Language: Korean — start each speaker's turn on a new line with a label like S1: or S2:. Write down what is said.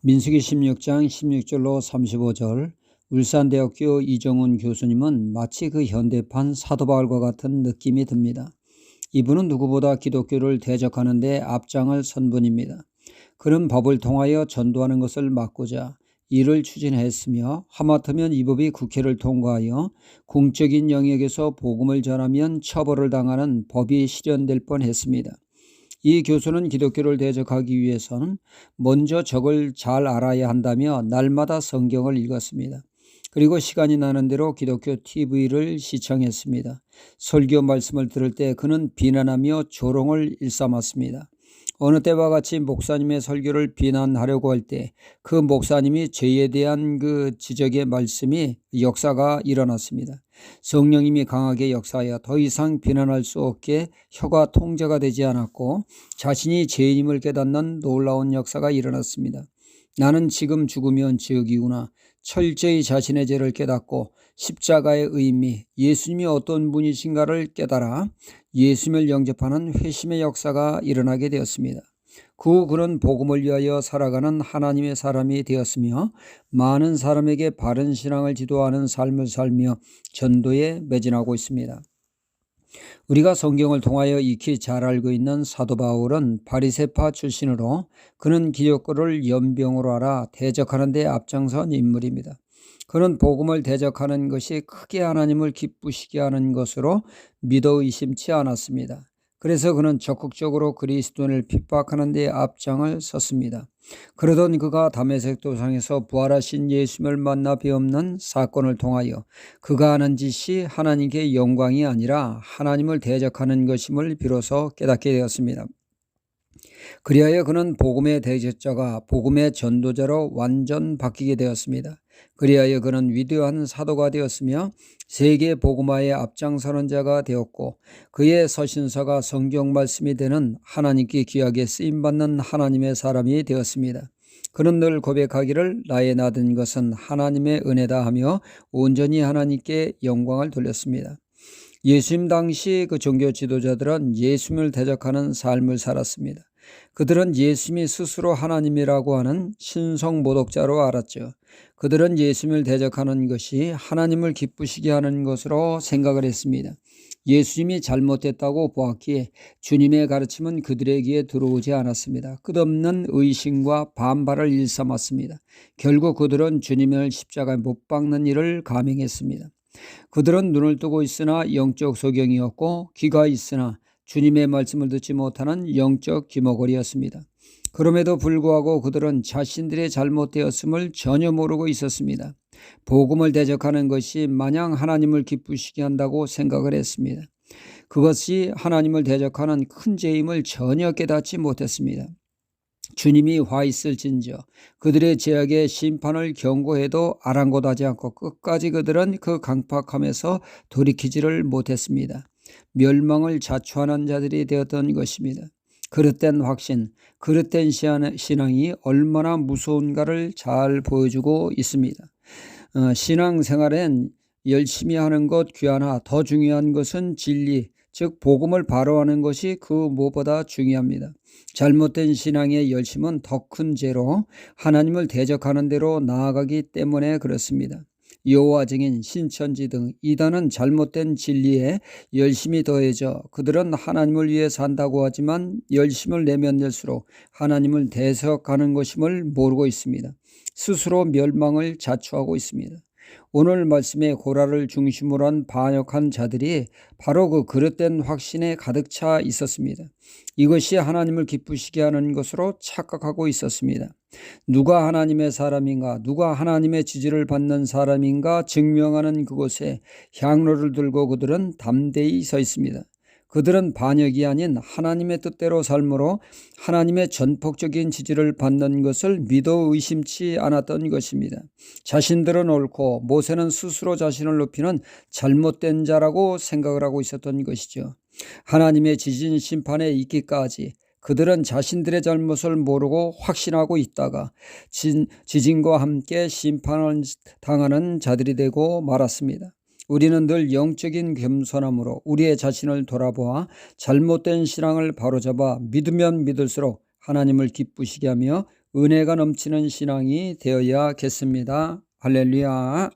S1: 민수기 16장 16절로 35절. 울산대학교 이정훈 교수님은 마치 그 현대판 사도 바울과 같은 느낌이 듭니다. 이분은 누구보다 기독교를 대적하는 데 앞장을 선 분입니다. 그는 법을 통하여 전도하는 것을 막고자 이를 추진했으며 하마터면 이 법이 국회를 통과하여 공적인 영역에서 복음을 전하면 처벌을 당하는 법이 실현될 뻔했습니다. 이 교수는 기독교를 대적하기 위해서는 먼저 적을 잘 알아야 한다며 날마다 성경을 읽었습니다. 그리고 시간이 나는 대로 기독교 TV를 시청했습니다. 설교 말씀을 들을 때 그는 비난하며 조롱을 일삼았습니다. 어느 때와 같이 목사님의 설교를 비난하려고 할 때 그 목사님이 죄에 대한 그 지적의 말씀이 역사가 일어났습니다. 성령님이 강하게 역사하여 더 이상 비난할 수 없게 혀가 통제가 되지 않았고 자신이 죄인임을 깨닫는 놀라운 역사가 일어났습니다. 나는 지금 죽으면 지옥이구나. 철저히 자신의 죄를 깨닫고 십자가의 의미, 예수님이 어떤 분이신가를 깨달아 예수님을 영접하는 회심의 역사가 일어나게 되었습니다. 그 후 그는 복음을 위하여 살아가는 하나님의 사람이 되었으며 많은 사람에게 바른 신앙을 지도하는 삶을 살며 전도에 매진하고 있습니다. 우리가 성경을 통하여 익히 잘 알고 있는 사도 바울은 바리새파 출신으로 그는 기독교를 연병으로 알아 대적하는 데 앞장선 인물입니다. 그는 복음을 대적하는 것이 크게 하나님을 기쁘시게 하는 것으로 믿어 의심치 않았습니다. 그래서 그는 적극적으로 그리스도인을 핍박하는 데 앞장을 섰습니다. 그러던 그가 다메섹 도상에서 부활하신 예수님을 만나 배움는 사건을 통하여 그가 하는 짓이 하나님께 영광이 아니라 하나님을 대적하는 것임을 비로소 깨닫게 되었습니다. 그리하여 그는 복음의 대적자가 복음의 전도자로 완전 바뀌게 되었습니다. 그리하여 그는 위대한 사도가 되었으며 세계 복음화의 앞장서는 자가 되었고 그의 서신서가 성경 말씀이 되는 하나님께 귀하게 쓰임받는 하나님의 사람이 되었습니다. 그는 늘 고백하기를 나의 나된 것은 하나님의 은혜다 하며 온전히 하나님께 영광을 돌렸습니다. 예수님 당시 그 종교 지도자들은 예수님을 대적하는 삶을 살았습니다. 그들은 예수님이 스스로 하나님이라고 하는 신성 모독자로 알았죠. 그들은 예수님을 대적하는 것이 하나님을 기쁘시게 하는 것으로 생각을 했습니다. 예수님이 잘못됐다고 보았기에 주님의 가르침은 그들의 귀에 들어오지 않았습니다. 끝없는 의심과 반발을 일삼았습니다. 결국 그들은 주님을 십자가에 못 박는 일을 감행했습니다. 그들은 눈을 뜨고 있으나 영적 소경이었고 귀가 있으나 주님의 말씀을 듣지 못하는 영적 귀머거리였습니다. 그럼에도 불구하고 그들은 자신들의 잘못되었음을 전혀 모르고 있었습니다. 복음을 대적하는 것이 마냥 하나님을 기쁘시게 한다고 생각을 했습니다. 그것이 하나님을 대적하는 큰 죄임을 전혀 깨닫지 못했습니다. 주님이 화 있을진저 그들의 죄악의 심판을 경고해도 아랑곳하지 않고 끝까지 그들은 그 강팍함에서 돌이키지를 못했습니다. 멸망을 자초하는 자들이 되었던 것입니다. 그릇된 확신, 그릇된 신앙이 얼마나 무서운가를 잘 보여주고 있습니다. 신앙생활엔 열심히 하는 것 귀하나 더 중요한 것은 진리, 즉 복음을 바로하는 것이 그 무엇보다 중요합니다. 잘못된 신앙의 열심은 더 큰 죄로 하나님을 대적하는 대로 나아가기 때문에 그렇습니다. 여호와 증인, 신천지 등 이단은 잘못된 진리에 열심이 더해져 그들은 하나님을 위해 산다고 하지만 열심을 내면 낼수록 하나님을 대적하는 것임을 모르고 있습니다. 스스로 멸망을 자초하고 있습니다. 오늘 말씀에 고라를 중심으로 한 반역한 자들이 바로 그 그릇된 확신에 가득 차 있었습니다. 이것이 하나님을 기쁘시게 하는 것으로 착각하고 있었습니다. 누가 하나님의 사람인가, 누가 하나님의 지지를 받는 사람인가 증명하는 그곳에 향로를 들고 그들은 담대히 서 있습니다. 그들은 반역이 아닌 하나님의 뜻대로 삶으로 하나님의 전폭적인 지지를 받는 것을 믿어 의심치 않았던 것입니다. 자신들은 옳고 모세는 스스로 자신을 높이는 잘못된 자라고 생각을 하고 있었던 것이죠. 하나님의 지진 심판에 있기까지 그들은 자신들의 잘못을 모르고 확신하고 있다가 지진과 함께 심판을 당하는 자들이 되고 말았습니다. 우리는 늘 영적인 겸손함으로 우리의 자신을 돌아보아 잘못된 신앙을 바로잡아 믿으면 믿을수록 하나님을 기쁘시게 하며 은혜가 넘치는 신앙이 되어야겠습니다. 할렐루야.